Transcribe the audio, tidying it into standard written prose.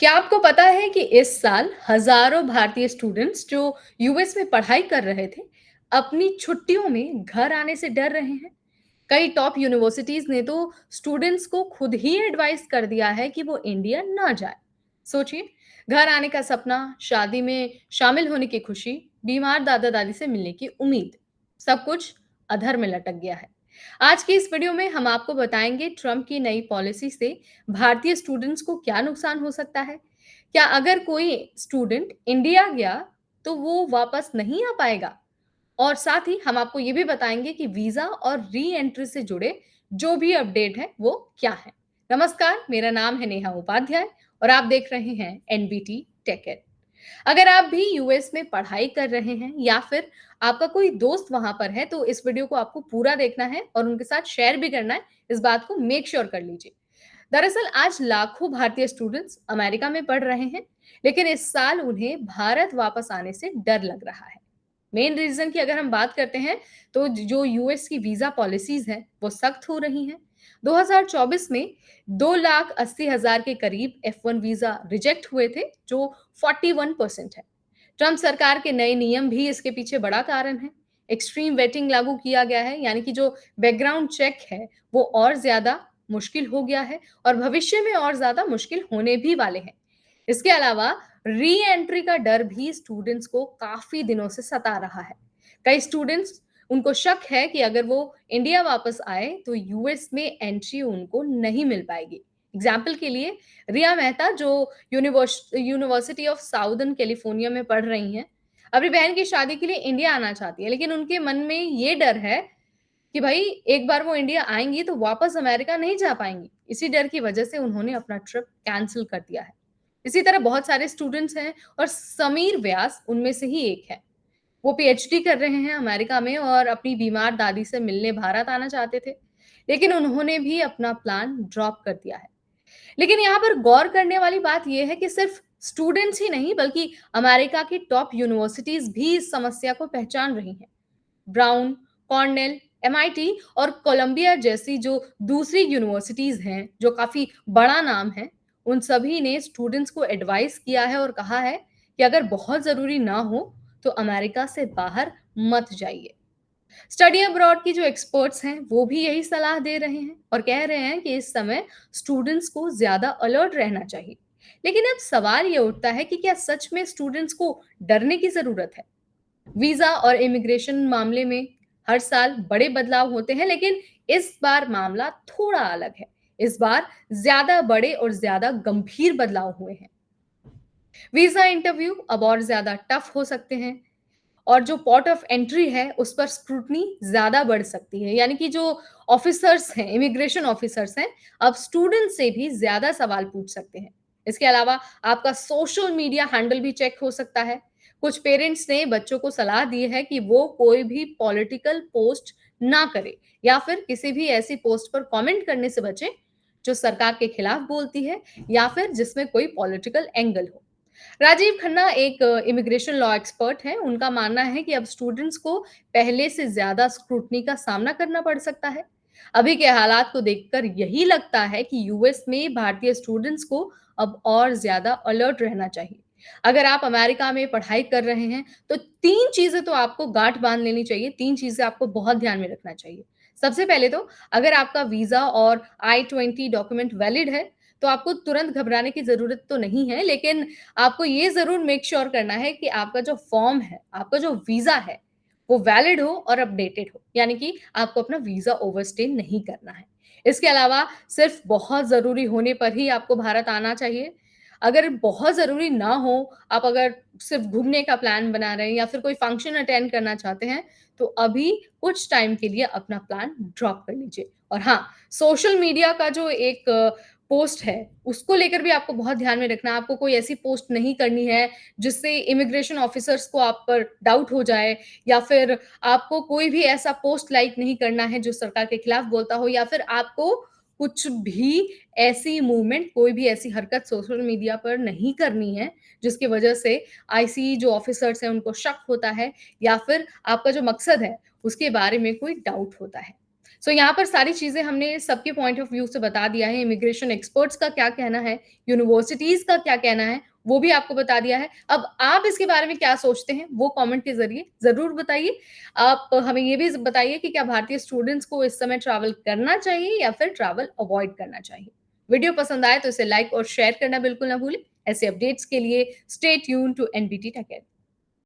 क्या आपको पता है कि इस साल हजारों भारतीय स्टूडेंट्स जो यूएस में पढ़ाई कर रहे थे, अपनी छुट्टियों में घर आने से डर रहे हैं? कई टॉप यूनिवर्सिटीज ने तो स्टूडेंट्स को खुद ही एडवाइस कर दिया है कि वो इंडिया ना जाए। सोचिए, घर आने का सपना, शादी में शामिल होने की खुशी, बीमार दादा दादी से मिलने की उम्मीद, सब कुछ अधर में लटक गया है। आज की इस वीडियो में हम आपको बताएंगे ट्रम्प की नई पॉलिसी से भारतीय स्टूडेंट्स को क्या नुकसान हो सकता है। क्या अगर कोई स्टूडेंट इंडिया गया तो वो वापस नहीं आ पाएगा? और साथ ही हम आपको ये भी बताएंगे कि वीजा और री एंट्री से जुड़े जो भी अपडेट है वो क्या है। नमस्कार, मेरा नाम है नेहा उपाध्याय और आप देख रहे हैं एनबीटी टेक एड। अगर आप भी यूएस में पढ़ाई कर रहे हैं या फिर आपका कोई दोस्त वहां पर है तो इस वीडियो को आपको पूरा देखना है और उनके साथ शेयर भी करना है। इस बात को मेक श्योर कर लीजिए। दरअसल आज लाखों भारतीय स्टूडेंट्स अमेरिका में पढ़ रहे हैं, लेकिन इस साल उन्हें भारत वापस आने से डर लग रहा है। मेन रीजन की अगर हम बात करते हैं तो जो यूएस की वीजा पॉलिसीज हैं वो सख्त हो रही हैं। 2024 में 2,80,000 के करीब F1 वीजा रिजेक्ट हुए थे, जो 41% है। ट्रम्प सरकार के नए नियम भी इसके पीछे बड़ा कारण है। एक्सट्रीम वेटिंग लागू किया गया है, यानी कि जो बैकग्राउंड चेक है वो और ज्यादा मुश्किल हो गया है और भविष्य में और ज्यादा मुश्किल होने भी वाले हैं। इसके अलावा री एंट्री का डर भी स्टूडेंट्स को काफी दिनों से सता रहा है। कई स्टूडेंट्स, उनको शक है कि अगर वो इंडिया वापस आए तो यूएस में एंट्री उनको नहीं मिल पाएगी। एग्जाम्पल के लिए, रिया मेहता जो यूनिवर्सिटी ऑफ साउदर्न कैलिफोर्निया में पढ़ रही हैं, अपनी बहन की शादी के लिए इंडिया आना चाहती है, लेकिन उनके मन में ये डर है कि भाई एक बार वो इंडिया आएंगी तो वापस अमेरिका नहीं जा पाएंगी। इसी डर की वजह से उन्होंने अपना ट्रिप कैंसिल कर दिया है। इसी तरह बहुत सारे स्टूडेंट्स हैं और समीर व्यास उनमें से ही एक है। वो पीएचडी कर रहे हैं अमेरिका में और अपनी बीमार दादी से मिलने भारत आना चाहते थे, लेकिन उन्होंने भी अपना प्लान ड्रॉप कर दिया है। लेकिन यहाँ पर गौर करने वाली बात यह है कि सिर्फ स्टूडेंट्स ही नहीं बल्कि अमेरिका की टॉप यूनिवर्सिटीज भी इस समस्या को पहचान रही हैं। ब्राउन, कॉर्नेल, एमआईटी और कोलंबिया जैसी जो दूसरी यूनिवर्सिटीज हैं, जो काफी बड़ा नाम है, उन सभी ने स्टूडेंट्स को एडवाइस किया है और कहा है कि अगर बहुत जरूरी ना हो तो अमेरिका से बाहर मत जाइए। स्टडी अब्रॉड की जो एक्सपर्ट्स हैं वो भी यही सलाह दे रहे हैं और कह रहे हैं कि इस समय स्टूडेंट्स को ज्यादा अलर्ट रहना चाहिए। लेकिन अब सवाल ये उठता है कि क्या सच में स्टूडेंट्स को डरने की जरूरत है? वीजा और इमिग्रेशन मामले में हर साल बड़े बदलाव होते हैं, लेकिन इस बार मामला थोड़ा अलग है। इस बार ज्यादा बड़े और ज्यादा गंभीर बदलाव हुए हैं। वीजा इंटरव्यू अब और ज्यादा टफ हो सकते हैं और जो पोर्ट ऑफ एंट्री है उस पर स्क्रूटनी ज्यादा बढ़ सकती है, यानी कि जो ऑफिसर्स हैं, इमिग्रेशन ऑफिसर्स हैं, अब स्टूडेंट से भी ज्यादा सवाल पूछ सकते हैं। इसके अलावा आपका सोशल मीडिया हैंडल भी चेक हो सकता है। कुछ पेरेंट्स ने बच्चों को सलाह दी है कि वो कोई भी पॉलिटिकल पोस्ट ना करे या फिर किसी भी ऐसी पोस्ट पर कमेंट करने से बचें जो सरकार के खिलाफ बोलती है या फिर जिसमें कोई पॉलिटिकल एंगल हो। राजीव खन्ना एक इमिग्रेशन लॉ एक्सपर्ट हैं। उनका मानना है कि अब स्टूडेंट्स को पहले से ज्यादा स्क्रूटनी का सामना करना पड़ सकता है। अभी के हालात को देखकर यही लगता है कि यूएस में भारतीय स्टूडेंट्स को अब और ज्यादा अलर्ट रहना चाहिए। अगर आप अमेरिका में पढ़ाई कर रहे हैं तो तीन चीजें तो आपको गांठ बांध लेनी चाहिए, तीन चीजें आपको बहुत ध्यान में रखना चाहिए। सबसे पहले तो, अगर आपका वीजा और I-20 डॉक्यूमेंट वैलिड है तो आपको तुरंत घबराने की जरूरत तो नहीं है, लेकिन आपको ये जरूर मेक श्योर करना है कि आपका जो फॉर्म है, आपका जो वीजा है, वो वैलिड हो और अपडेटेड हो, यानी कि आपको अपना वीजा ओवरस्टे नहीं करना है। इसके अलावा सिर्फ बहुत जरूरी होने पर ही आपको भारत आना चाहिए। अगर बहुत जरूरी ना हो, आप अगर सिर्फ घूमने का प्लान बना रहे हैं या फिर कोई फंक्शन अटेंड करना चाहते हैं, तो अभी कुछ टाइम के लिए अपना प्लान ड्रॉप कर लीजिए। और हाँ, सोशल मीडिया का जो एक पोस्ट है, उसको लेकर भी आपको बहुत ध्यान में रखना है। आपको कोई ऐसी पोस्ट नहीं करनी है जिससे इमिग्रेशन ऑफिसर्स को आप पर डाउट हो जाए, या फिर आपको कोई भी ऐसा पोस्ट लाइक नहीं करना है जो सरकार के खिलाफ बोलता हो, या फिर आपको कुछ भी ऐसी मूवमेंट, कोई भी ऐसी हरकत सोशल मीडिया पर नहीं करनी है जिसकी वजह से आईसी जो ऑफिसर्स हैं उनको शक होता है या फिर आपका जो मकसद है उसके बारे में कोई डाउट होता है। सो यहाँ पर सारी चीज़ें हमने सबके पॉइंट ऑफ व्यू से बता दिया है, इमिग्रेशन एक्सपर्ट्स का क्या कहना है, यूनिवर्सिटीज़ का क्या कहना है, वो भी आपको बता दिया है। अब आप इसके बारे में क्या सोचते हैं, वो कमेंट के ज़रिए ज़रूर बताइए। आप हमें ये भी ज़ बताइए कि क्या भारतीय स्टूडेंट्स को इस समय ट्रैवल करना चाहिए या फिर ट्रैवल अवॉइड करना चाहिए? वीडियो पसंद आए तो इसे लाइक और शेयर करना बिल्कुल ना भूलें। ऐसे अपडेट्स के लिए stay tuned to NBT tech add.